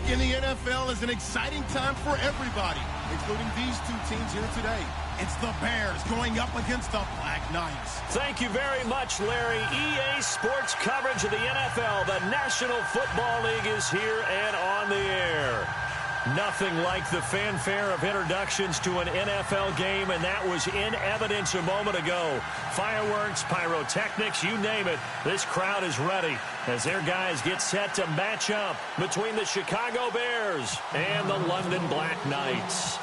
in the NFL is an exciting time for everybody, including these two teams here today. It's the Bears going up against the Black Knights. Thank you very much, Larry. EA Sports coverage of the NFL. The National Football League is here and on the air. Nothing like the fanfare of introductions to an NFL game, and that was in evidence a moment ago. Fireworks, pyrotechnics, you name it. This crowd is ready as their guys get set to match up between the Chicago Bears and the London Black Knights.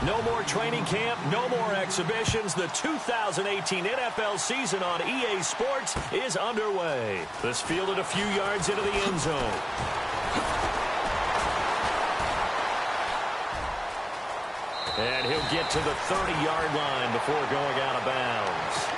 No more training camp, no more exhibitions. The 2018 NFL season on EA Sports is underway. This fielded a few yards into the end zone. And he'll get to the 30-yard line before going out of bounds.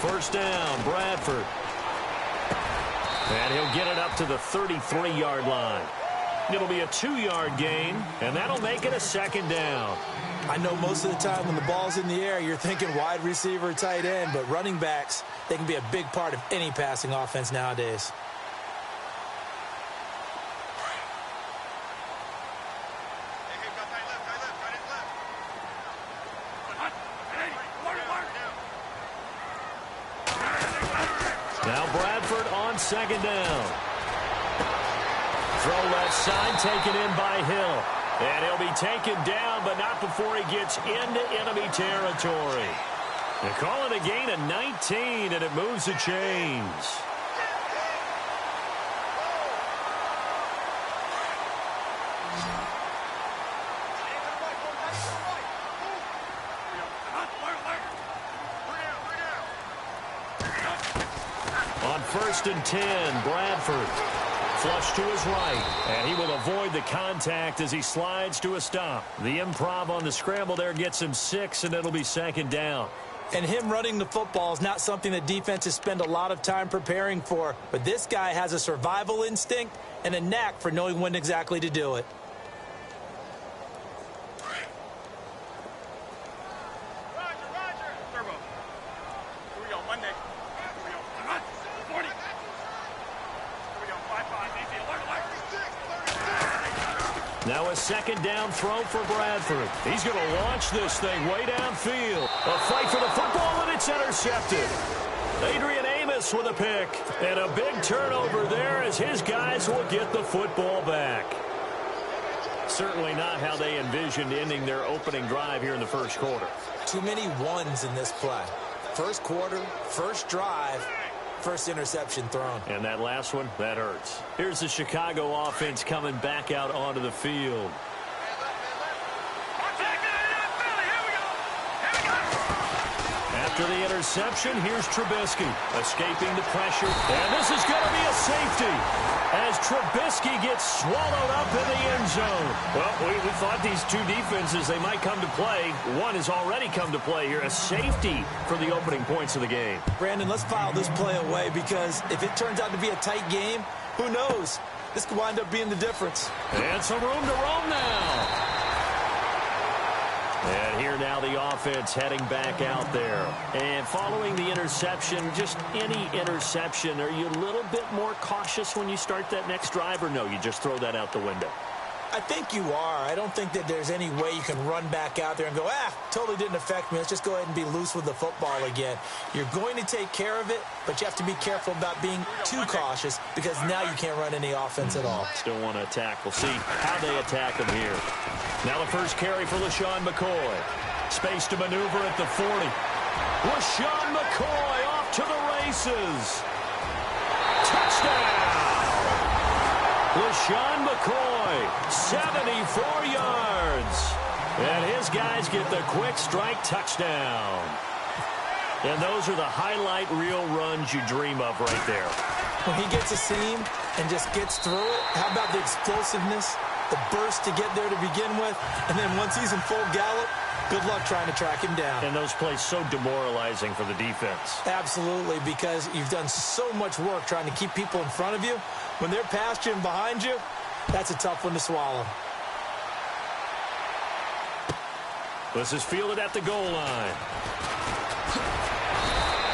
First down, Bradford. And he'll get it up to the 33-yard line. It'll be a 2-yard gain, and that'll make it a second down. I know most of the time when the ball's in the air, you're thinking wide receiver, tight end, but running backs, they can be a big part of any passing offense nowadays. Now Bradford on second down. Throw left side, taken in by Hill. And he'll be taken down, but not before he gets into enemy territory. They call it a gain of 19, and it moves the chains. On 1st and 10, Bradford. Flush to his right, and he will avoid the contact as he slides to a stop. The improv on the scramble there gets him 6, and it'll be second down. And him running the football is not something that defenses spend a lot of time preparing for, but this guy has a survival instinct and a knack for knowing when exactly to do it. Now a second down throw for Bradford. He's going to launch this thing way downfield. A fight for the football, and it's intercepted. Adrian Amos with a pick. And a big turnover there as his guys will get the football back. Certainly not how they envisioned ending their opening drive here in the first quarter. Too many ones in this play. First quarter, first drive, first interception thrown. And that last one, that hurts. Here's the Chicago offense coming back out onto the field. After the interception, here's Trubisky escaping the pressure. And this is going to be a safety as Trubisky gets swallowed up in the end zone. Well, we thought these two defenses, they might come to play. One has already come to play here. A safety for the opening points of the game. Brandon, let's file this play away because if it turns out to be a tight game, who knows? This could wind up being the difference. And some room to roam now. And here now the offense heading back out there. And following the interception, just any interception, are you a little bit more cautious when you start that next drive, or no, you just throw that out the window? I think you are. I don't think that there's any way you can run back out there and go, totally didn't affect me. Let's just go ahead and be loose with the football again. You're going to take care of it, but you have to be careful about being too cautious because now you can't run any offense at all. Still want to attack. We'll see how they attack him here. Now the first carry for LaShawn McCoy. Space to maneuver at the 40. LaShawn McCoy off to the races. Touchdown! LaShawn McCoy, 74 yards. And his guys get the quick strike touchdown. And those are the highlight reel runs you dream of right there. When he gets a seam and just gets through it, how about the explosiveness, the burst to get there to begin with, and then once he's in full gallop, good luck trying to track him down. And those plays so demoralizing for the defense. Absolutely, because you've done so much work trying to keep people in front of you. When they're past you and behind you, that's a tough one to swallow. This is fielded at the goal line.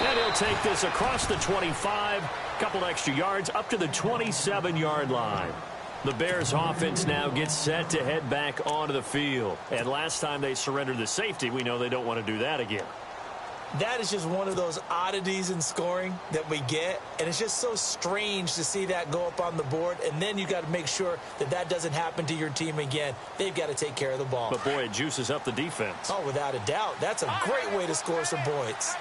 And he'll take this across the 25, couple extra yards up to the 27-yard line. The Bears offense now gets set to head back onto the field. And last time they surrendered the safety, we know they don't want to do that again. That is just one of those oddities in scoring that we get. And it's just so strange to see that go up on the board. And then you got to make sure that that doesn't happen to your team again. They've got to take care of the ball. But, boy, it juices up the defense. Oh, without a doubt. That's a great way to score some points.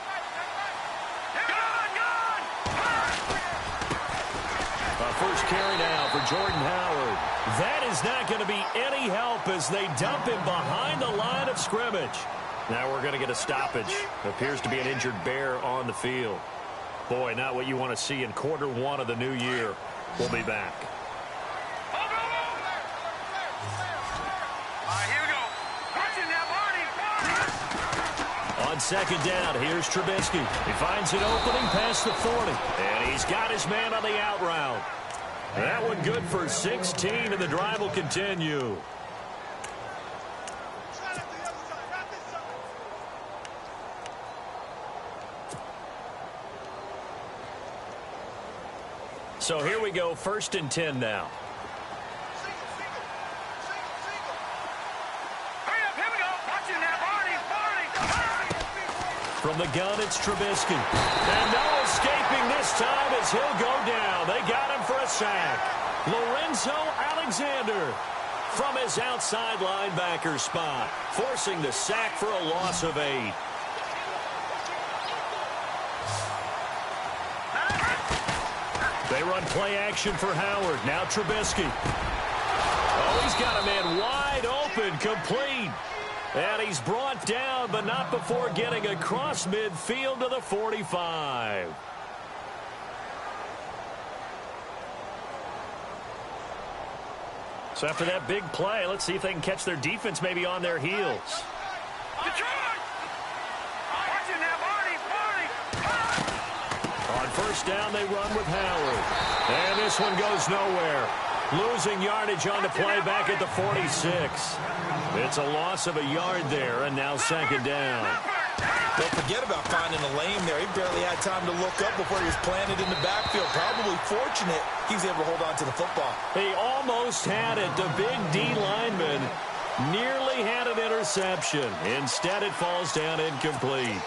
First carry now for Jordan Howard. That is not going to be any help as they dump him behind the line of scrimmage. Now we're going to get a stoppage. Appears to be an injured Bear on the field. Boy, not what you want to see in quarter one of the new year. We'll be back. On second down, here's Trubisky. He finds an opening past the 40. And he's got his man on the out route. That one good for 16, and the drive will continue. So here we go, 1st and 10 now. From the gun, it's Trubisky. And no escaping this time as he'll go down. They got him for a sack. Lorenzo Alexander from his outside linebacker spot, forcing the sack for a loss of 8. They run play action for Howard. Now Trubisky. Oh, he's got a man wide open, complete. And he's brought down, but not before getting across midfield to the 45. So after that big play, let's see if they can catch their defense maybe on their heels. On first down, they run with Howard. And this one goes nowhere. Losing yardage on the play back at the 46. It's a loss of a yard there, and now second down. Don't forget about finding a lane there. He barely had time to look up before he was planted in the backfield. Probably fortunate he was able to hold on to the football. He almost had it. The big D lineman nearly had an interception. Instead, it falls down incomplete.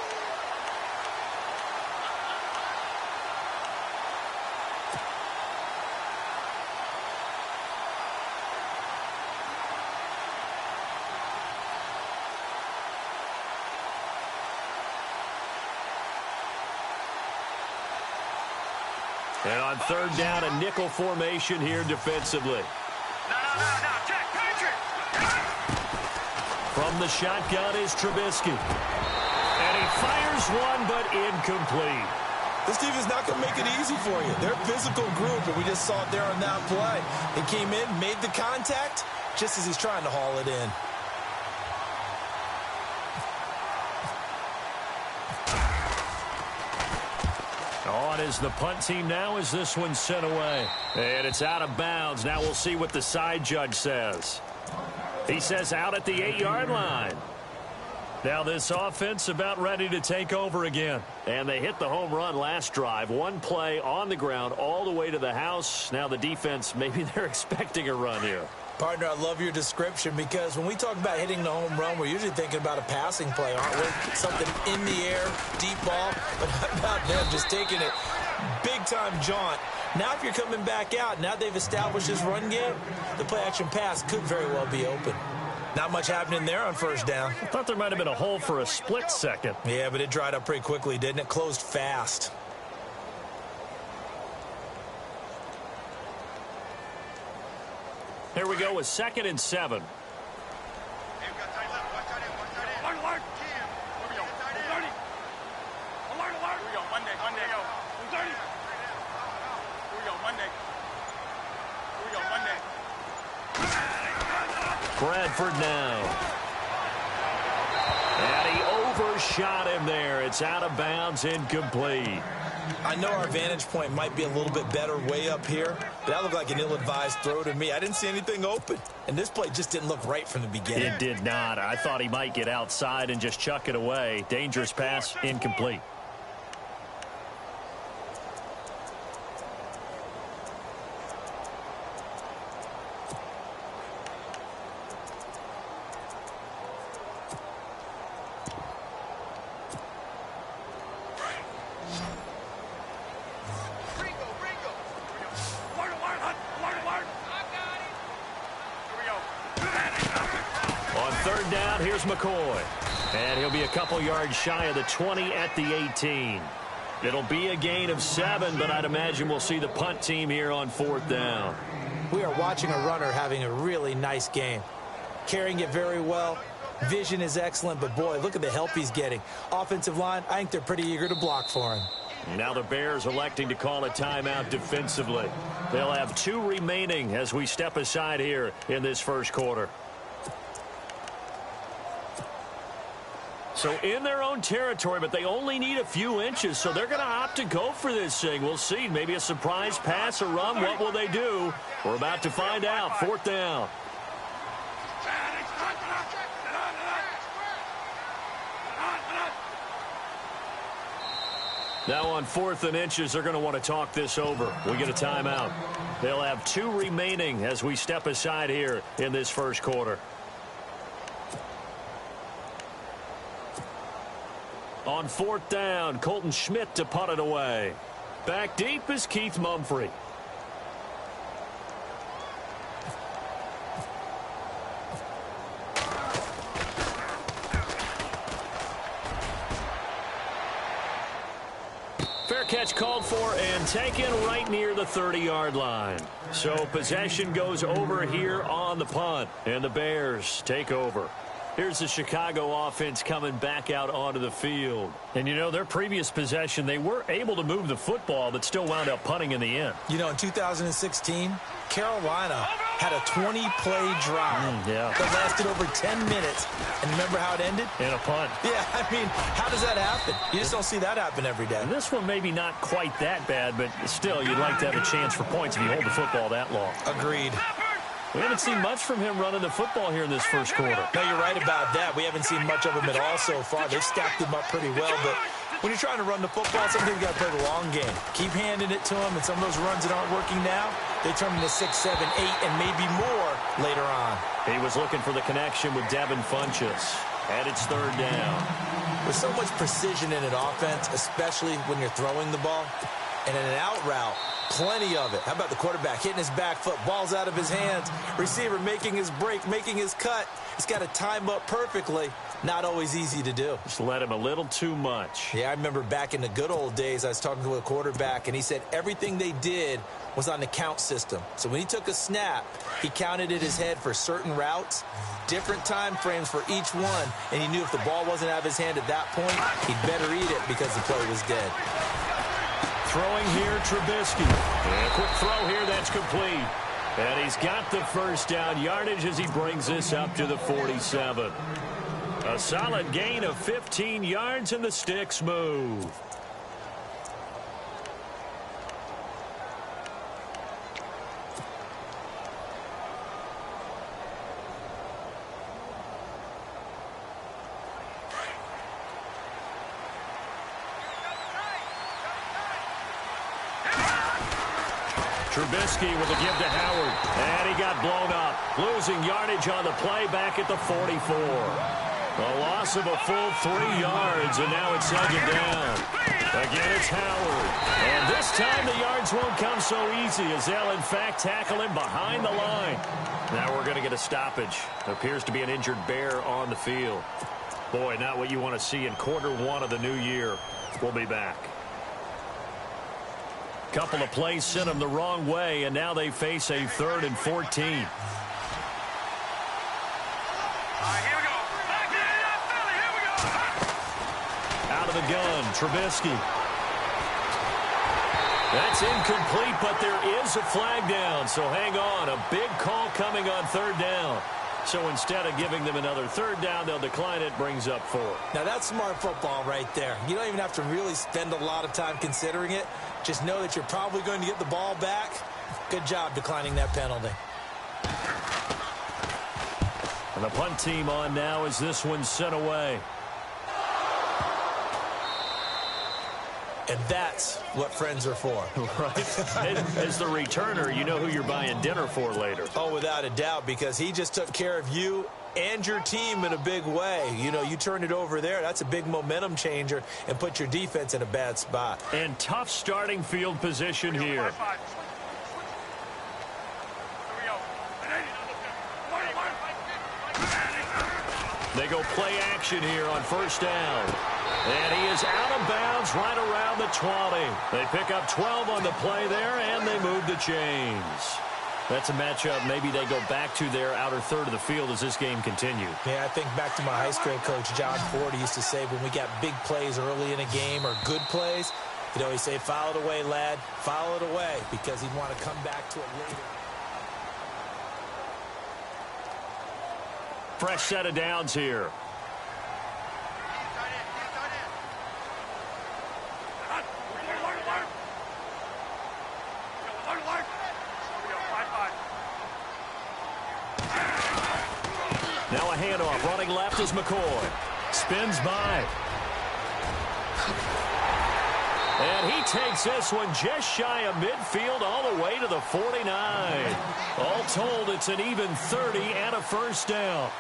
And on third down, a nickel formation here defensively. From the shotgun is Trubisky. And he fires one, but incomplete. This team is not going to make it easy for you. They're a physical group, and we just saw it there on that play. They came in, made the contact, just as he's trying to haul it in. On is the punt team now as this one's sent away. And it's out of bounds. Now we'll see what the side judge says. He says out at the 8-yard line. Now this offense about ready to take over again. And they hit the home run last drive. One play on the ground all the way to the house. Now the defense, maybe they're expecting a run here. Partner, I love your description because when we talk about hitting the home run, we're usually thinking about a passing play, aren't we? Something in the air, deep ball. But how about them just taking it big-time jaunt? Now if you're coming back out, now they've established this run game, the play-action pass could very well be open. Not much happening there on first down. I thought there might have been a hole for a split second. Yeah, but it dried up pretty quickly, didn't it? Closed fast. Here we go with 2nd and 7. Bradford now. And he overshot him there. It's out of bounds, incomplete. I know our vantage point might be a little bit better way up here, but that looked like an ill-advised throw to me. I didn't see anything open, and this play just didn't look right from the beginning. It did not. I thought he might get outside and just chuck it away. Dangerous pass, incomplete. Here's McCoy, and he'll be a couple yards shy of the 20 at the 18. It'll be a gain of 7, but I'd imagine we'll see the punt team here on 4th down. We are watching a runner having a really nice game. Carrying it very well. Vision is excellent, but boy, look at the help he's getting. Offensive line, I think they're pretty eager to block for him. Now the Bears electing to call a timeout defensively. They'll have 2 remaining as we step aside here in this first quarter. So in their own territory, but they only need a few inches, so they're going to opt to go for this thing. We'll see. Maybe a surprise pass or run. What will they do? We're about to find out. 4th down. Now on 4th and inches, they're going to want to talk this over. We get a timeout. They'll have 2 remaining as we step aside here in this first quarter. On 4th down, Colton Schmidt to punt it away. Back deep is Keith Mumphrey. Fair catch called for and taken right near the 30-yard line. So possession goes over here on the punt, and the Bears take over. Here's the Chicago offense coming back out onto the field. And, you know, their previous possession, they were able to move the football, but still wound up punting in the end. You know, in 2016, Carolina had a 20-play drive that lasted over 10 minutes. And remember how it ended? In a punt. Yeah, I mean, how does that happen? You just don't see that happen every day. And this one maybe not quite that bad, but still, you'd like to have a chance for points if you hold the football that long. Agreed. We haven't seen much from him running the football here in this first quarter. No, you're right about that. We haven't seen much of him at all so far. They've stacked him up pretty well, but when you're trying to run the football, sometimes you got to play the long game. Keep handing it to him, and some of those runs that aren't working now, they turn into 6, 7, 8, and maybe more later on. He was looking for the connection with Devin Funchess, and it's 3rd down. With so much precision in an offense, especially when you're throwing the ball, and in an out route, plenty of it. How about the quarterback hitting his back foot, ball's out of his hands, receiver making his break, making his cut. He's got to time up perfectly. Not always easy to do. Just let him a little too much. Yeah, I remember back in the good old days, I was talking to a quarterback, and he said everything they did was on the count system. So when he took a snap, he counted in his head for certain routes, different time frames for each one, and he knew if the ball wasn't out of his hand at that point, he'd better eat it because the play was dead. Throwing here, Trubisky. And a quick throw here, that's complete. And he's got the first down yardage as he brings this up to the 47. A solid gain of 15 yards, and the sticks move. Trubisky with a give to Howard. And he got blown up. Losing yardage on the play back at the 44. A loss of a full 3 yards, and now it's 2nd down. Again, it's Howard. And this time the yards won't come so easy as they'll, in fact, tackle him behind the line. Now we're going to get a stoppage. Appears to be an injured Bear on the field. Boy, not what you want to see in Q1 of the new year. We'll be back. Couple of plays sent them the wrong way, and now they face a 3rd and 14. Out of the gun, Trubisky. That's incomplete, but there is a flag down, so hang on. A big call coming on 3rd down. So instead of giving them another 3rd down, they'll decline it, brings up 4. Now, that's smart football right there. You don't even have to really spend a lot of time considering it. Just know that you're probably going to get the ball back. Good job declining that penalty. And the punt team on now as this one's sent away. And that's what friends are for. Right? As the returner, you know who you're buying dinner for later. Oh, without a doubt, because he just took care of you and your team in a big way. You know, you turned it over there. That's a big momentum changer and put your defense in a bad spot. And tough starting field position here. They go play action here on 1st down. And he is out of bounds right around the 20. They pick up 12 on the play there, and they move the chains. That's a matchup maybe they go back to their outer 3rd of the field as this game continues. Yeah, I think back to my high school coach, John Ford. He used to say when we got big plays early in a game or good plays, he'd always say, foul it away, lad, foul it away, because he'd want to come back to it later. Fresh set of downs here. Now a handoff. Running left is McCoy. Spins by. And he takes this one just shy of midfield all the way to the 49. All told, it's an even 30 and a 1st down.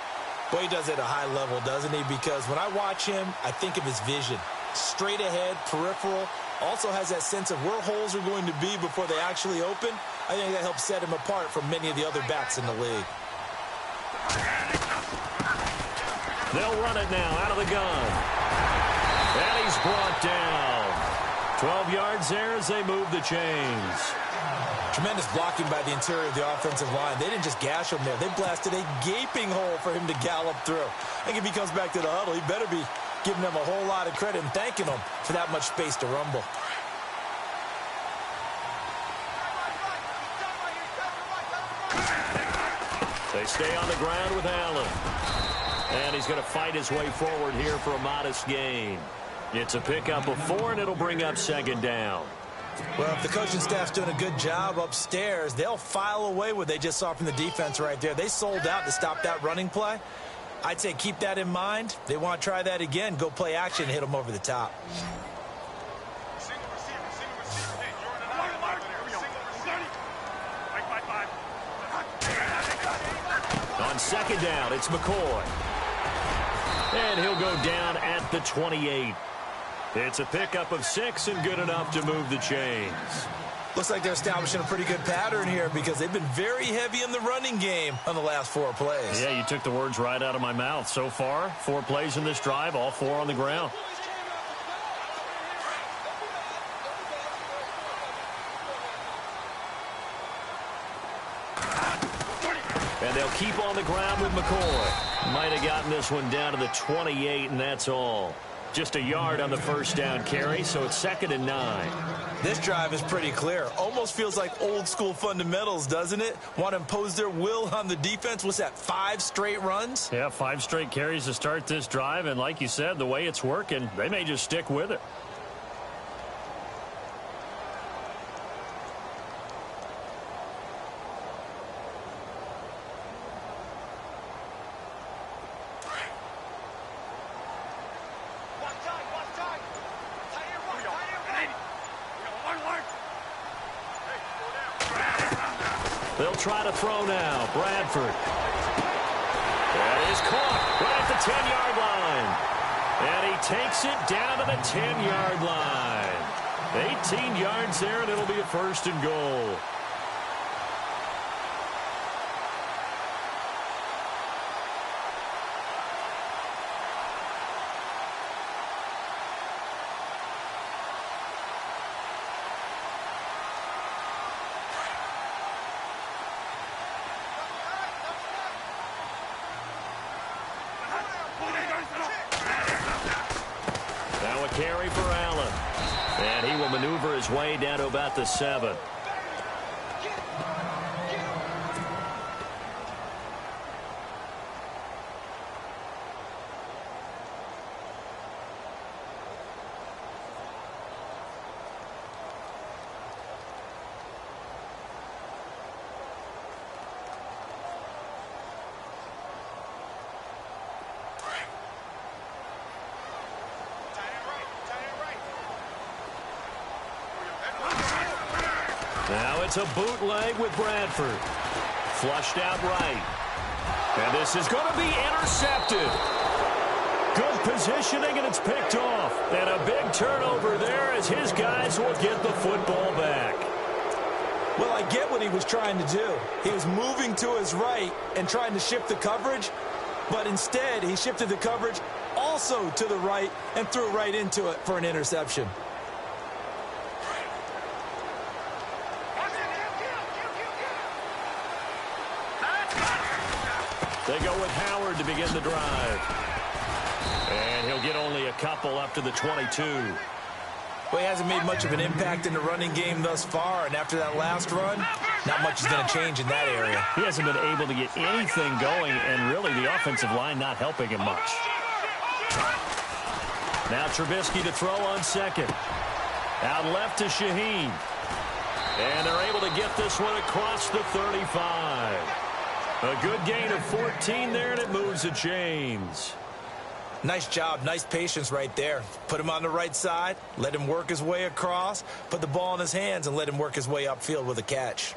Boy, he does it at a high level, doesn't he? Because when I watch him, I think of his vision. Straight ahead, peripheral. Also has that sense of where holes are going to be before they actually open. I think that helps set him apart from many of the other backs in the league. They'll run it now out of the gun. And he's brought down. 12 yards there as they move the chains. Tremendous blocking by the interior of the offensive line. They didn't just gash him there. They blasted a gaping hole for him to gallop through. I think if he comes back to the huddle, he better be giving them a whole lot of credit and thanking them for that much space to rumble. They stay on the ground with Allen. And he's going to fight his way forward here for a modest gain. It's a pickup of 4, and it'll bring up 2nd down. Well, if the coaching staff's doing a good job upstairs, they'll file away what they just saw from the defense right there. They sold out to stop that running play. I'd say keep that in mind. They want to try that again. Go play action and hit them over the top. On 2nd down, it's McCoy. And he'll go down at the 28. It's a pickup of 6 and good enough to move the chains. Looks like they're establishing a pretty good pattern here because they've been very heavy in the running game on the last 4 plays. Yeah, you took the words right out of my mouth. So far, 4 plays in this drive, all 4 on the ground. And they'll keep on the ground with McCoy. Might have gotten this one down to the 28, and that's all. Just a yard on the 1st down carry, so it's 2nd and 9. This drive is pretty clear. Almost feels like old school fundamentals, doesn't it? Want to impose their will on the defense. What's that, 5 straight runs? Yeah, 5 straight carries to start this drive, and like you said, the way it's working, they may just stick with it. They'll try to throw now. Bradford. That is caught right at the 10-yard line. And he takes it down to the 10-yard line. 18 yards there, and it'll be a 1st and goal. Now a carry for Allen. And he will maneuver his way down to about the 7. Now it's a bootleg with Bradford. Flushed out right. And this is going to be intercepted. Good positioning, and it's picked off. And a big turnover there as his guys will get the football back. Well, I get what he was trying to do. He was moving to his right and trying to shift the coverage, but instead he shifted the coverage also to the right and threw right into it for an interception. They go with Howard to begin the drive. And he'll get only a couple up to the 22. Well, he hasn't made much of an impact in the running game thus far, and after that last run, not much is going to change in that area. He hasn't been able to get anything going, and really the offensive line not helping him much. Now Trubisky to throw on 2nd. Out left to Shaheen. And they're able to get this one across the 35. A good gain of 14 there, and it moves the chains. Nice job, nice patience right there. Put him on the right side, let him work his way across, put the ball in his hands, and let him work his way upfield with a catch.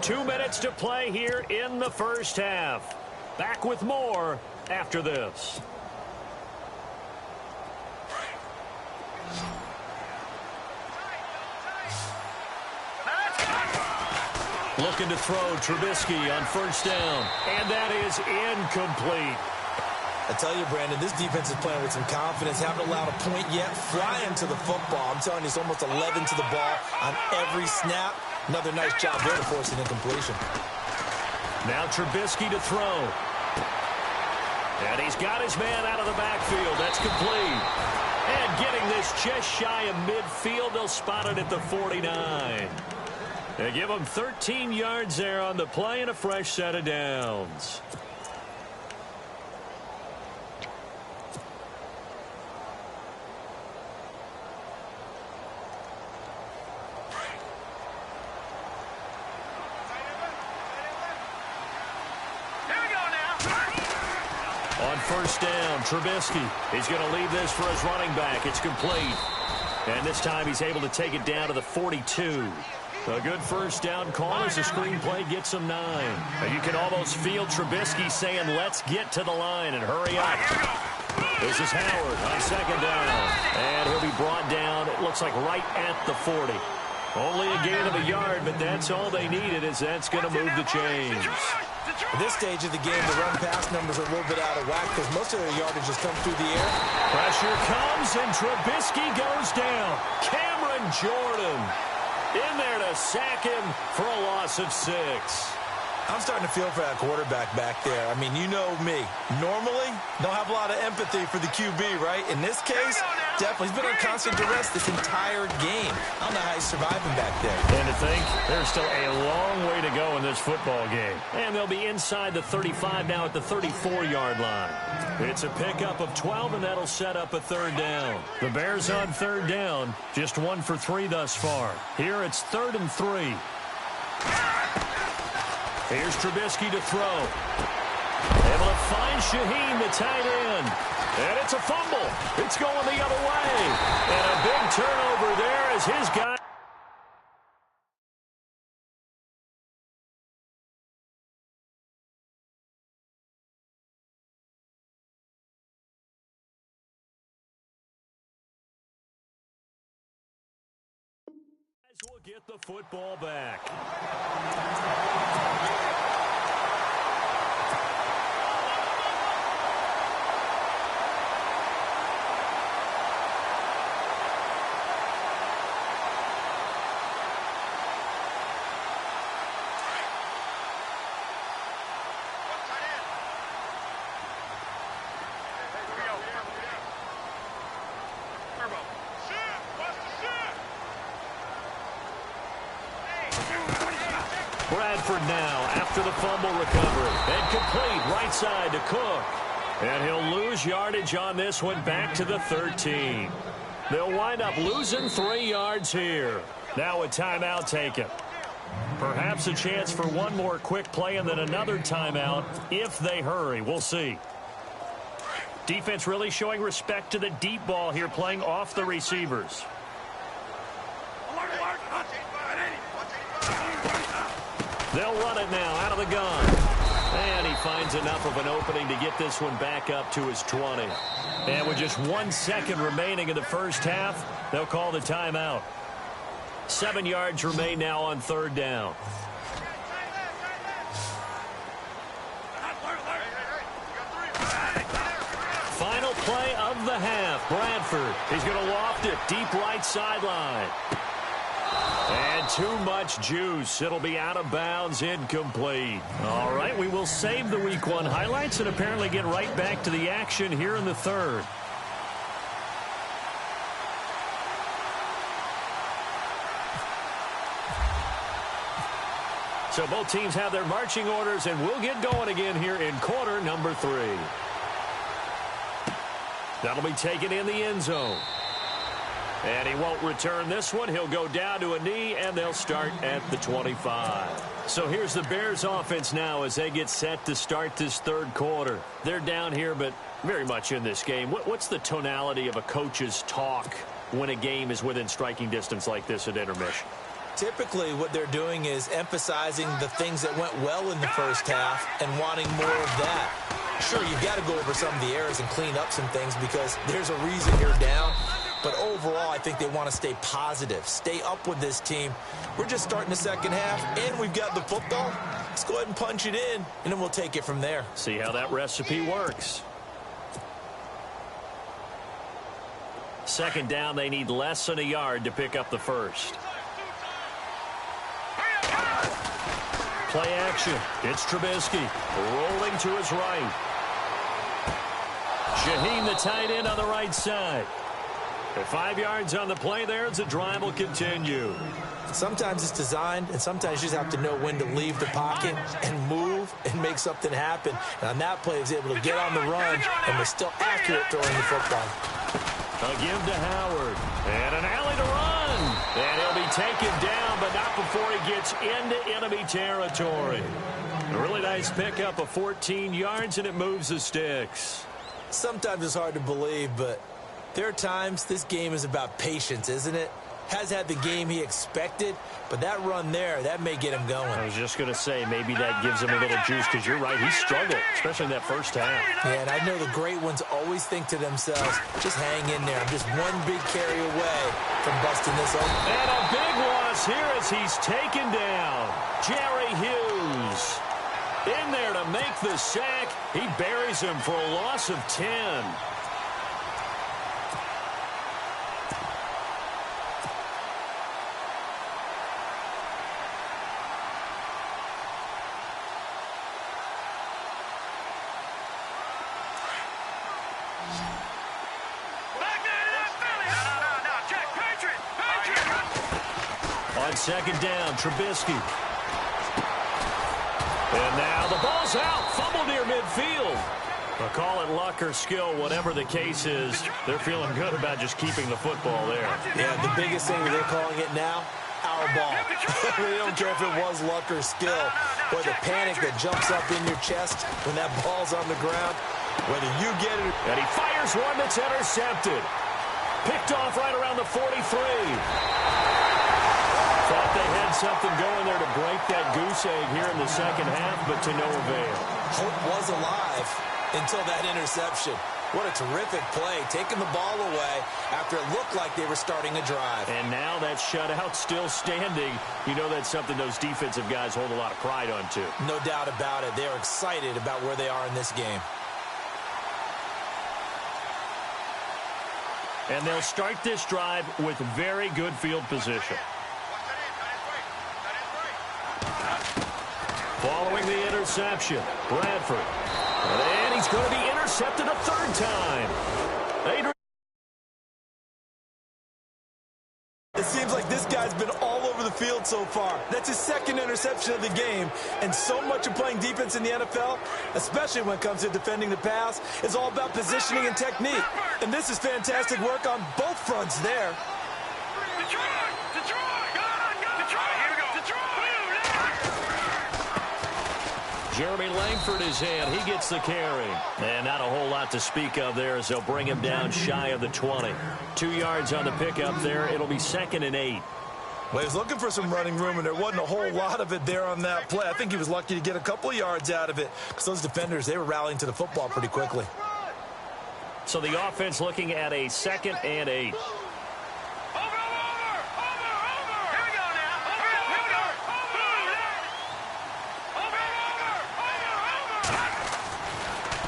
Two minutes to play here in the first half. Back with more after this. Looking to throw Trubisky on 1st down. And that is incomplete. I tell you, Brandon, this defense is playing with some confidence. Haven't allowed a point yet. Flying to the football. I'm telling you, it's almost 11 to the ball on every snap. Another nice job there to force an incompletion. Now Trubisky to throw. And he's got his man out of the backfield. That's complete. And getting this just shy of midfield, they'll spot it at the 49. They give him 13 yards there on the play and a fresh set of downs. On 1st down, Trubisky. He's going to leave this for his running back. It's complete. And this time he's able to take it down to the 42. A good 1st down call as the screenplay gets him 9. And you can almost feel Trubisky saying, let's get to the line and hurry up. This is Howard on 2nd down. And he'll be brought down, it looks like right at the 40. Only a gain of a yard, but that's all they needed, as that's going to move the chains. At this stage of the game, the run-pass numbers are a little bit out of whack because most of their yardage has come through the air. Pressure comes, and Trubisky goes down. Cameron Jordan in there to sack him for a loss of 6. I'm starting to feel for that quarterback back there. I mean, you know me. Normally, don't have a lot of empathy for the QB, right? In this case, definitely. He's been under constant duress this entire game. I don't know how he's surviving back there. And to think, there's still a long way to go in this football game. And they'll be inside the 35 now at the 34-yard line. It's a pickup of 12, and that'll set up a 3rd down. The Bears on 3rd down, just 1 for 3 thus far. Here it's 3rd and 3. Here's Trubisky to throw. Able to finds Shaheen, the tight end. And it's a fumble. It's going the other way. And a big turnover there as his guy. Will get the football back. Bradford now after the fumble recovery. And complete right side to Cook. And he'll lose yardage on this one back to the 13. They'll wind up losing 3 yards here. Now a timeout taken. Perhaps a chance for one more quick play and then another timeout if they hurry. We'll see. Defense really showing respect to the deep ball here, playing off the receivers. They'll run it now out of the gun. And he finds enough of an opening to get this one back up to his 20. And with just 1 second remaining in the first half, they'll call the timeout. 7 yards remain now on 3rd down. Final play of the half. Bradford, he's going to loft it deep right sideline. And too much juice. It'll be out of bounds, incomplete. All right, we will save the Week 1 highlights and apparently get right back to the action here in the 3rd. So both teams have their marching orders, and we'll get going again here in quarter number 3. That'll be taken in the end zone. And he won't return this one. He'll go down to a knee, and they'll start at the 25. So here's the Bears offense now as they get set to start this 3rd quarter. They're down here, but very much in this game. What's the tonality of a coach's talk when a game is within striking distance like this at intermission? Typically, what they're doing is emphasizing the things that went well in the first half and wanting more of that. Sure, you've got to go over some of the errors and clean up some things because there's a reason you're down. But overall, I think they want to stay positive, stay up with this team. We're just starting the second half, and we've got the football. Let's go ahead and punch it in, and then we'll take it from there. See how that recipe works. 2nd down, they need less than a yard to pick up the first. Play action. It's Trubisky rolling to his right. Shaheen, the tight end, on the right side. At 5 yards on the play there, the drive will continue. Sometimes it's designed, and sometimes you just have to know when to leave the pocket and move and make something happen. And on that play, he was able to get on the run and was still accurate throwing the football. A give to Howard. And an alley to run. And he'll be taken down, but not before he gets into enemy territory. A really nice pickup of 14 yards, and it moves the sticks. Sometimes it's hard to believe, but there are times this game is about patience, isn't it? Has had the game he expected, but that run there, that may get him going. I was just going to say, maybe that gives him a little juice, because you're right, he struggled, especially in that first half. Yeah, and I know the great ones always think to themselves, just hang in there. I'm just one big carry away from busting this open. And a big loss here as he's taken down. Jerry Hughes in there to make the sack. He buries him for a loss of 10. On 2nd down, Trubisky. And now the ball's out. Fumble near midfield. I'll call it luck or skill, whatever the case is. They're feeling good about just keeping the football there. Yeah, the biggest thing that they're calling it now, our ball. We don't care if it was luck or skill, or the panic that jumps up in your chest when that ball's on the ground. Whether you get it, and he fires one that's intercepted. Picked off right around the 43. Thought they had something going there to break that goose egg here in the second half, but to no avail. Hope was alive until that interception. What a terrific play, taking the ball away after it looked like they were starting a drive. And now that shutout still standing. You know that's something those defensive guys hold a lot of pride on, too. No doubt about it. They're excited about where they are in this game. And they'll start this drive with very good field position. Following the interception, Bradford. And he's going to be intercepted a third time. It seems like this guy's been all over the field so far. That's his second interception of the game. And so much of playing defense in the NFL, especially when it comes to defending the pass, is all about positioning and technique. And this is fantastic work on both fronts there. Jeremy Langford is in. He gets the carry. And not a whole lot to speak of there as they'll bring him down shy of the 20. 2 yards on the pickup there. It'll be 2nd and 8. Well, he was looking for some running room, and there wasn't a whole lot of it there on that play. I think he was lucky to get a couple of yards out of it because those defenders, they were rallying to the football pretty quickly. So the offense looking at a 2nd and 8.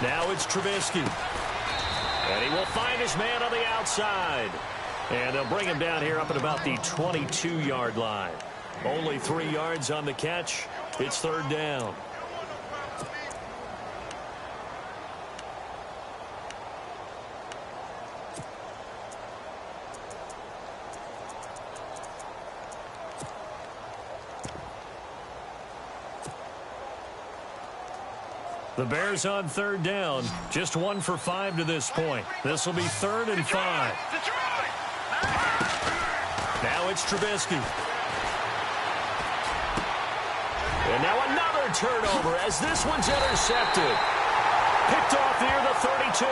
Now it's Trubisky. And he will find his man on the outside. And they'll bring him down here up at about the 22-yard line. Only 3 yards on the catch. It's 3rd down. The Bears on 3rd down. Just 1 for 5 to this point. This will be 3rd and 5. Now it's Trubisky. And now another turnover as this one's intercepted. Picked off near the 32.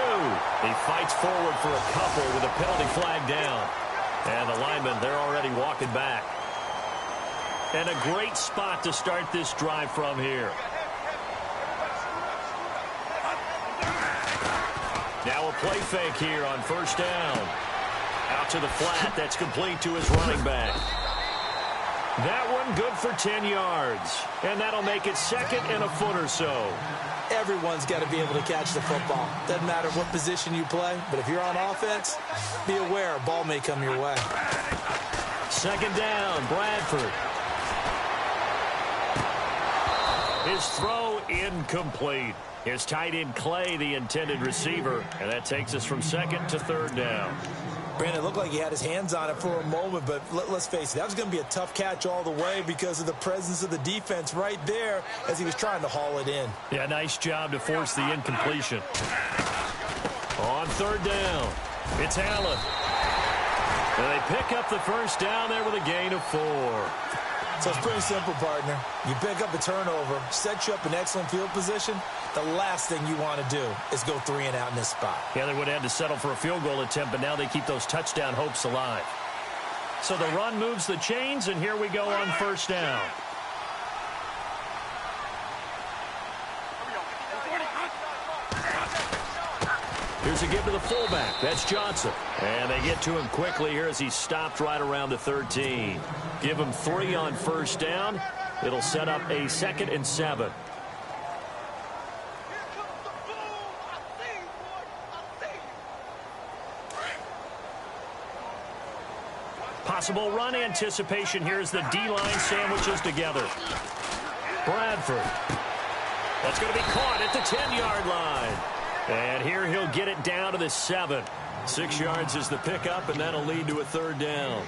He fights forward for a couple with a penalty flag down. And the linemen, they're already walking back. And a great spot to start this drive from here. Now a play fake here on 1st down. Out to the flat. That's complete to his running back. That one good for 10 yards. And that'll make it 2nd and a foot or so. Everyone's got to be able to catch the football. Doesn't matter what position you play, but if you're on offense, be aware a ball may come your way. 2nd down, Bradford. His throw incomplete. His tight end Clay, the intended receiver, and that takes us from 2nd to 3rd down. Brandon, it looked like he had his hands on it for a moment, but let's face it, that was going to be a tough catch all the way because of the presence of the defense right there as he was trying to haul it in. Yeah, nice job to force the incompletion. On 3rd down, it's Allen. And they pick up the 1st down there with a gain of 4. So it's pretty simple, partner. You pick up a turnover, set you up in excellent field position. The last thing you want to do is go 3 and out in this spot. Yeah, they would have had to settle for a field goal attempt, but now they keep those touchdown hopes alive. So the run moves the chains, and here we go on 1st down. Here's a give to the fullback. That's Johnson. And they get to him quickly here as he's stopped right around the 13. Give him 3 on 1st down. It'll set up a 2nd and 7. Possible run anticipation here as the D-line sandwiches together. Bradford. That's going to be caught at the 10-yard line. And here he'll get it down to the 7. 6 yards is the pickup, and that'll lead to a 3rd down.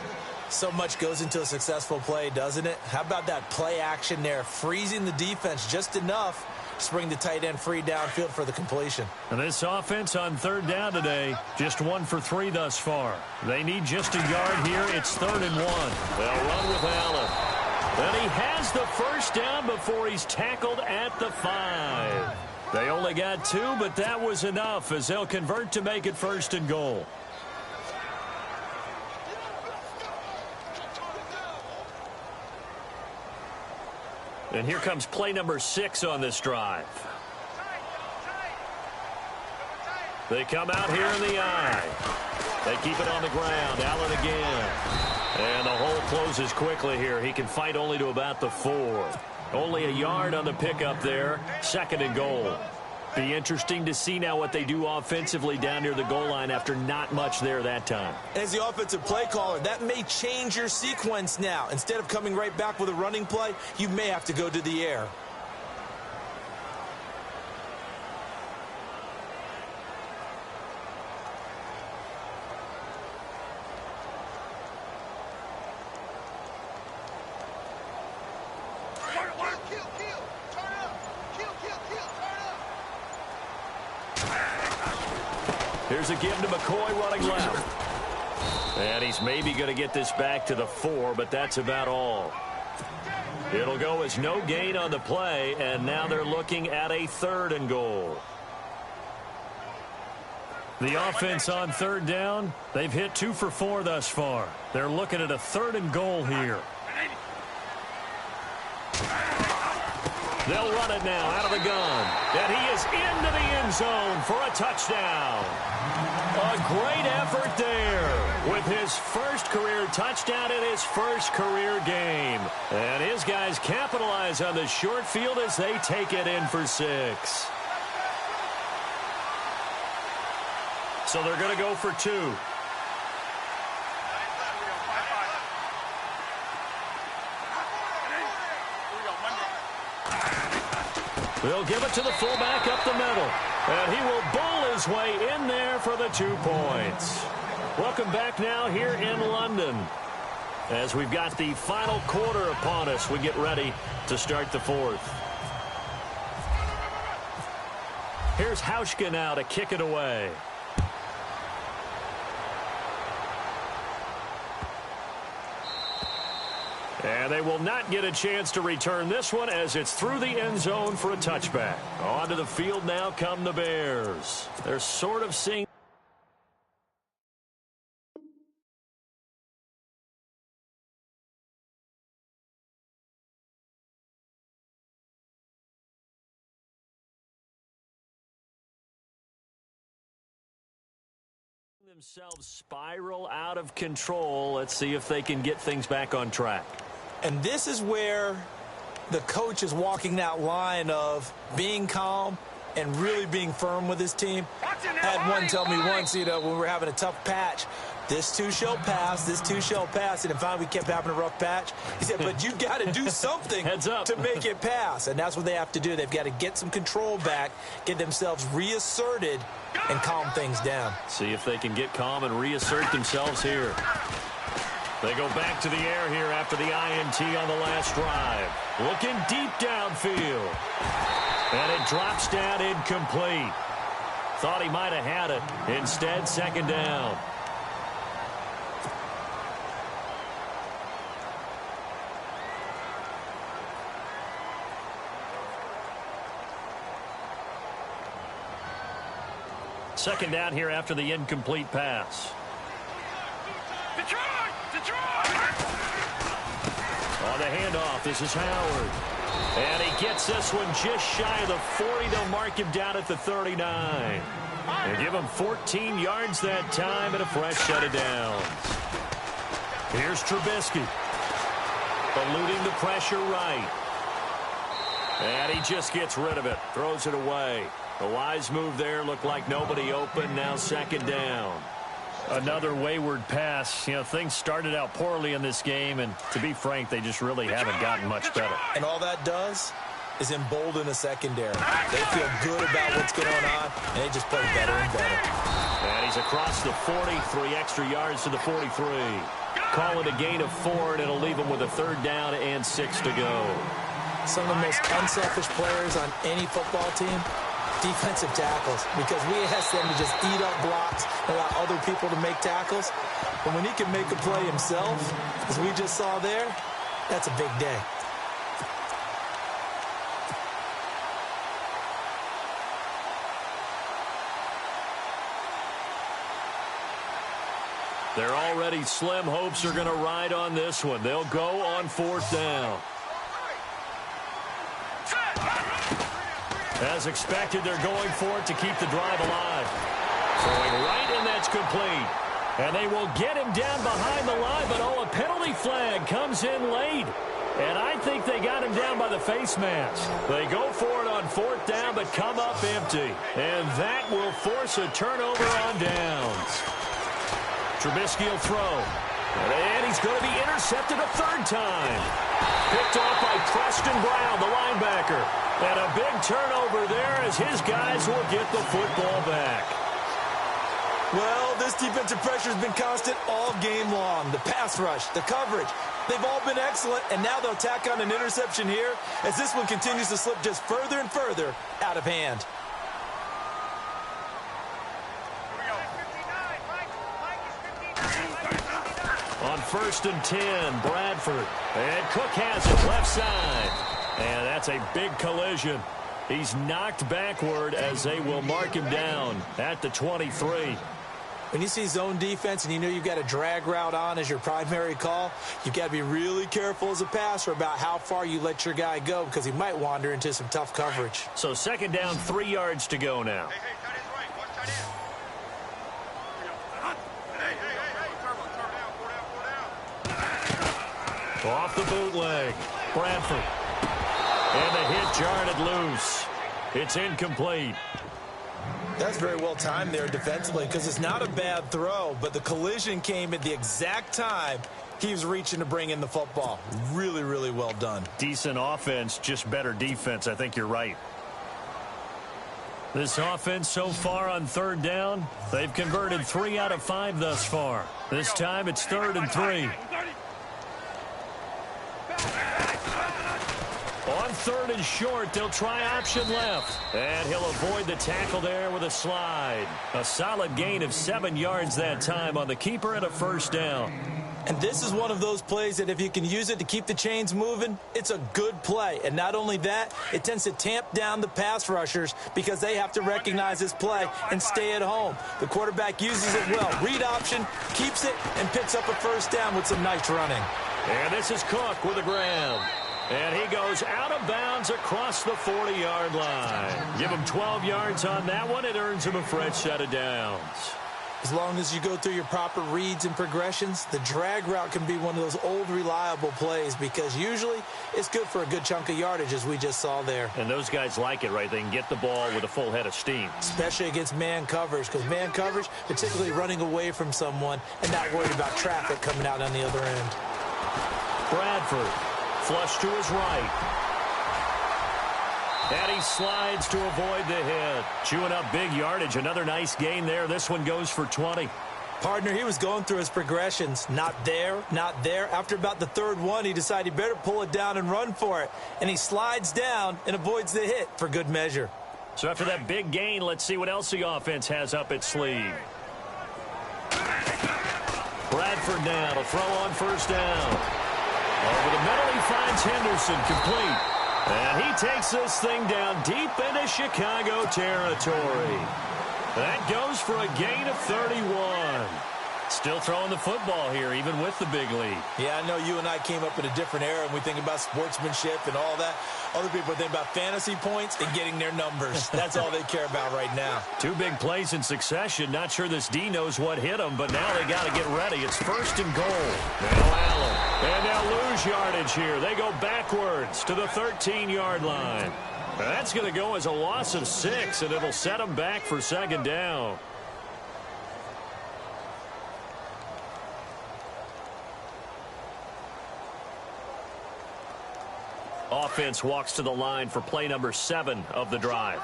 So much goes into a successful play, doesn't it? How about that play action there, freezing the defense just enough Just bring the tight end free downfield for the completion. And this offense on third down today, just 1 for 3 thus far. They need just a yard here. It's 3rd and 1. They'll run with Allen. And he has the first down before he's tackled at the 5. They only got 2, but that was enough as they'll convert to make it 1st and goal. And here comes play number 6 on this drive. They come out here in the eye. They keep it on the ground. Allen again. And the hole closes quickly here. He can fight only to about the 4. Only a yard on the pickup there. 2nd and goal. Be interesting to see now what they do offensively down near the goal line after not much there that time. As the offensive play caller, that may change your sequence now. Instead of coming right back with a running play, you may have to go to the air. Here's a give to McCoy running left. And he's maybe going to get this back to the 4, but that's about all. It'll go as no gain on the play, and now they're looking at a 3rd and goal. The offense on 3rd down, they've hit 2 for 4 thus far. They're looking at a 3rd and goal here. They'll run it now out of the gun. And he is into the end zone for a touchdown. A great effort there with his first career touchdown in his first career game. And his guys capitalize on the short field as they take it in for 6. So they're going to go for 2. They'll give it to the fullback up the middle. And he will bowl his way in there for the 2 points. Welcome back now here in London. As we've got the final quarter upon us, we get ready to start the 4th. Here's Hauschka now to kick it away. And they will not get a chance to return this one as it's through the end zone for a touchback. Onto the field now come the Bears. They're sort of seeing themselves spiral out of control. Let's see if they can get things back on track. And this is where the coach is walking that line of being calm and really being firm with his team. I had one tell me once, when we were having a tough patch, this too shall pass, this too shall pass. And finally we kept having a rough patch. He said, but you've got to do something Heads up. to make it pass. And that's what they have to do. They've got to get some control back, get themselves reasserted, and calm things down. See if they can get calm and reassert themselves here. They go back to the air here after the INT on the last drive. Looking deep downfield. And it drops down incomplete. Thought he might have had it. Instead, 2nd down. Second down here after the incomplete pass. On the handoff, this is Howard. And he gets this one just shy of the 40. They'll mark him down at the 39. And give him 14 yards that time and a fresh set of downs. Here's Trubisky. Eluding the pressure right. And he just gets rid of it. Throws it away. A wise move there. Looked like nobody open. Now 2nd down. Another wayward pass. Things started out poorly in this game, and to be frank, they just really haven't gotten much better. And all that does is embolden the secondary. They feel good about what's going on, and they just play better and better. And he's across the 40, 3 extra yards to the 43. Call it a gain of 4, and it'll leave him with a 3rd down and 6 to go. some of the most unselfish players on any football team? Defensive tackles, because we ask them to just eat up blocks and allow other people to make tackles. But when he can make a play himself, as we just saw there, that's a big day. Their already slim hopes are going to ride on this one. They'll go on 4th down. As expected, they're going for it to keep the drive alive. Throwing right, and that's complete. And they will get him down behind the line, but a penalty flag comes in late. And I think they got him down by the face mask. They go for it on 4th down, but come up empty. And that will force a turnover on downs. Trubisky will throw. And he's going to be intercepted a 3rd time. Picked off by Preston Brown, the linebacker. And a big turnover there as his guys will get the football back. Well, this defensive pressure has been constant all game long. The pass rush, the coverage, they've all been excellent, and now they'll tack on an interception here as this one continues to slip just further and further out of hand. On 1st and 10, Bradford. And Cook has it left side. And that's a big collision. He's knocked backward as they will mark him down at the 23. When you see zone defense and you know you've got a drag route on as your primary call, you've got to be really careful as a passer about how far you let your guy go because he might wander into some tough coverage. So 2nd down, 3 yards to go now. Off the bootleg, Bradford. And the hit jarred it loose. It's incomplete. That's very well timed there defensively because it's not a bad throw, but the collision came at the exact time he was reaching to bring in the football. Really, really well done. Decent offense, just better defense. I think you're right. This offense so far on 3rd down, they've converted 3 out of 5 thus far. This time it's 3rd and 3. On 3rd and short, they'll try option left. And he'll avoid the tackle there with a slide. A solid gain of 7 yards that time on the keeper and a 1st down. And this is one of those plays that if you can use it to keep the chains moving, it's a good play. And not only that, it tends to tamp down the pass rushers because they have to recognize this play and stay at home. The quarterback uses it well. Read option, keeps it, and picks up a 1st down with some nice running. And this is Cook with a grab. And he goes out of bounds across the 40-yard line. Give him 12 yards on that one. It earns him a fresh set of downs. As long as you go through your proper reads and progressions, the drag route can be one of those old reliable plays because usually it's good for a good chunk of yardage as we just saw there. And those guys like it, right? They can get the ball with a full head of steam. Especially against man coverage because man coverage, particularly running away from someone and not worried about traffic coming out on the other end. Bradford. Flush to his right. And he slides to avoid the hit. Chewing up big yardage. Another nice gain there. This one goes for 20. Partner, he was going through his progressions. Not there, not there. After about the 3rd one, he decided he better pull it down and run for it. And he slides down and avoids the hit for good measure. So after that big gain, let's see what else the offense has up its sleeve. Bradford now to throw on 1st down. Over the middle, he finds Henderson complete. And he takes this thing down deep into Chicago territory. That goes for a gain of 31. Still throwing the football here, even with the big lead. Yeah, I know you and I came up in a different era, and we think about sportsmanship and all that. Other people think about fantasy points and getting their numbers. That's all they care about right now. 2 big plays in succession. Not sure this D knows what hit them, but now they got to get ready. It's 1st and goal. Now Allen. And they'll lose yardage here. They go backwards to the 13-yard line. That's going to go as a loss of 6, and it'll set them back for 2nd down. Offense walks to the line for play number 7 of the drive.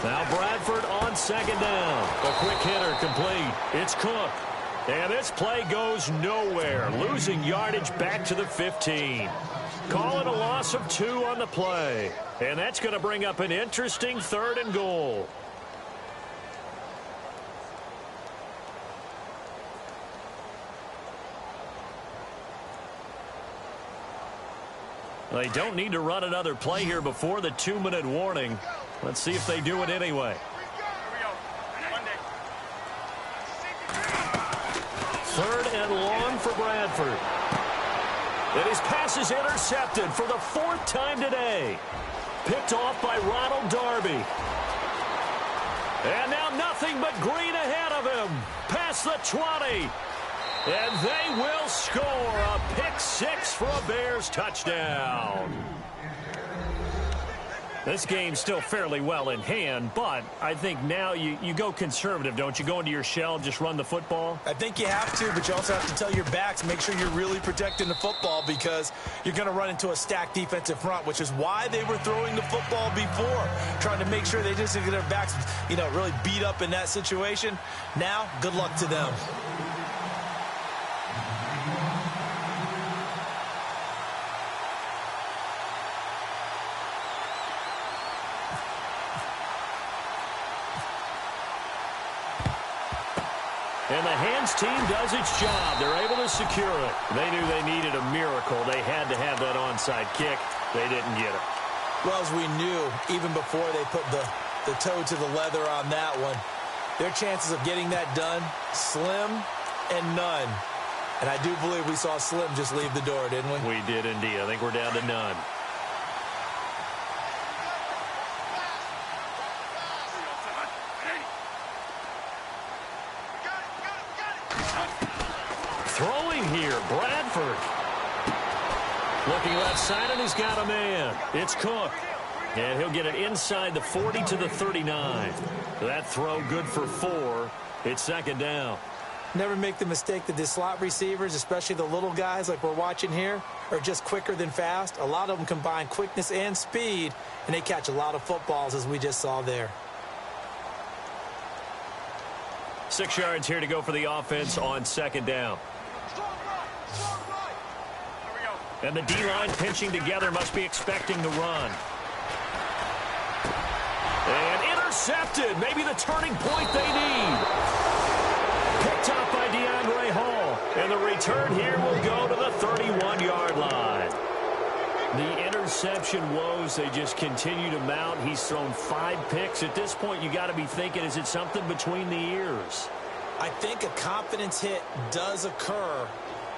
Now Bradford on 2nd down. A quick hitter complete. It's Cook. And this play goes nowhere, losing yardage back to the 15. Call it a loss of 2 on the play. And that's going to bring up an interesting 3rd and goal. They don't need to run another play here before the 2-minute warning. Let's see if they do it anyway. 3rd and long for Bradford. And his pass is intercepted for the 4th time today. Picked off by Ronald Darby. And now nothing but green ahead of him. Past the 20. And they will score a pick 6 for a Bears touchdown. This game's still fairly well in hand, but I think now you go conservative, don't you? Go into your shell, just run the football? I think you have to, but you also have to tell your backs, make sure you're really protecting the football because you're going to run into a stacked defensive front, which is why they were throwing the football before, trying to make sure they just get their backs, really beat up in that situation. Now, good luck to them. And the hands team does its job. They're able to secure it. They knew they needed a miracle. They had to have that onside kick. They didn't get it. Well, as we knew, even before they put the toe to the leather on that one, their chances of getting that done, slim and none. And I do believe we saw Slim just leave the door, didn't we? We did indeed. I think we're down to none. Throwing here, Bradford. Looking left side, and he's got a man. It's Cook. And he'll get it inside the 40 to the 39. That throw good for 4. It's 2nd down. Never make the mistake that the slot receivers, especially the little guys like we're watching here, are just quicker than fast. A lot of them combine quickness and speed, and they catch a lot of footballs, as we just saw there. 6 yards here to go for the offense on 2nd down. And the D-line pinching together, must be expecting the run. And intercepted. Maybe the turning point they need. Picked up by DeAndre Hall. And the return here will go to the 31-yard line. The interception woes, they just continue to mount. He's thrown 5 picks. At this point, you got to be thinking, is it something between the ears? I think a confidence hit does occur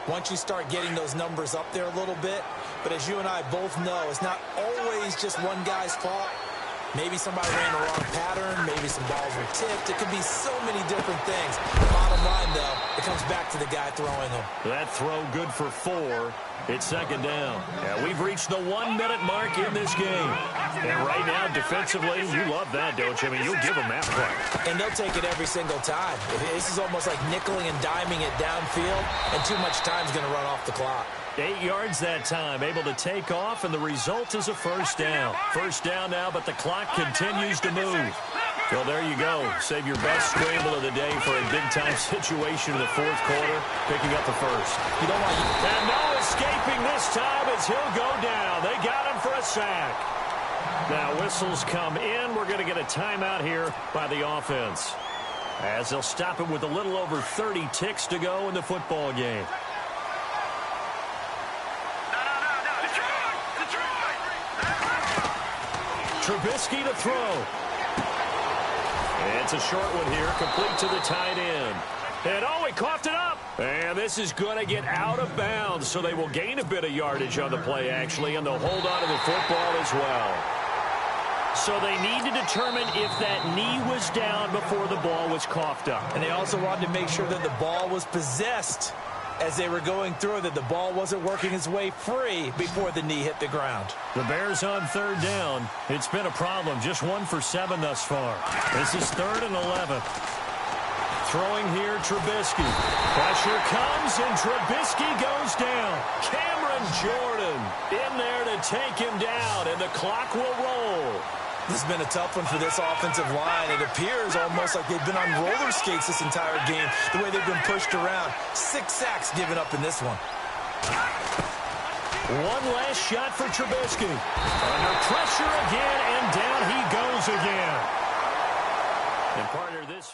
once you start getting those numbers up there a little bit. But as you and I both know, it's not always just one guy's fault. Maybe somebody ran the wrong pattern. Maybe some balls were tipped. It could be so many different things. Bottom line, though, it comes back to the guy throwing them. That throw good for 4. It's 2nd down. Yeah, we've reached the 1-minute mark in this game. And right now, defensively, you love that, don't you? I mean, you'll give them that play. And they'll take it every single time. This is almost like nickeling and diming it downfield, and too much time's going to run off the clock. 8 yards that time, able to take off, and the result is a 1st down. 1st down now, but the clock continues to move. Well, there you go. Save your best scramble of the day for a big-time situation in the 4th quarter, picking up the 1st. You don't want to... And no escaping this time as he'll go down. They got him for a sack. Now, whistles come in. We're going to get a timeout here by the offense, as they'll stop it with a little over 30 ticks to go in the football game. Trubisky to throw. And it's a short one here, complete to the tight end. And oh, he coughed it up. And this is going to get out of bounds, so they will gain a bit of yardage on the play, actually, and they'll hold on to the football as well. So they need to determine if that knee was down before the ball was coughed up. And they also wanted to make sure that the ball was possessed as they were going through, that the ball wasn't working its way free before the knee hit the ground. The Bears on 3rd down. It's been a problem. Just 1 for 7 thus far. This is 3rd and 11. Throwing here, Trubisky. Pressure comes, and Trubisky goes down. Cameron Jordan in there to take him down, and the clock will roll. This has been a tough one for this offensive line. It appears almost like they've been on roller skates this entire game, the way they've been pushed around. 6 sacks given up in this one. One last shot for Trubisky. Under pressure again, and down he goes again. And partner, this...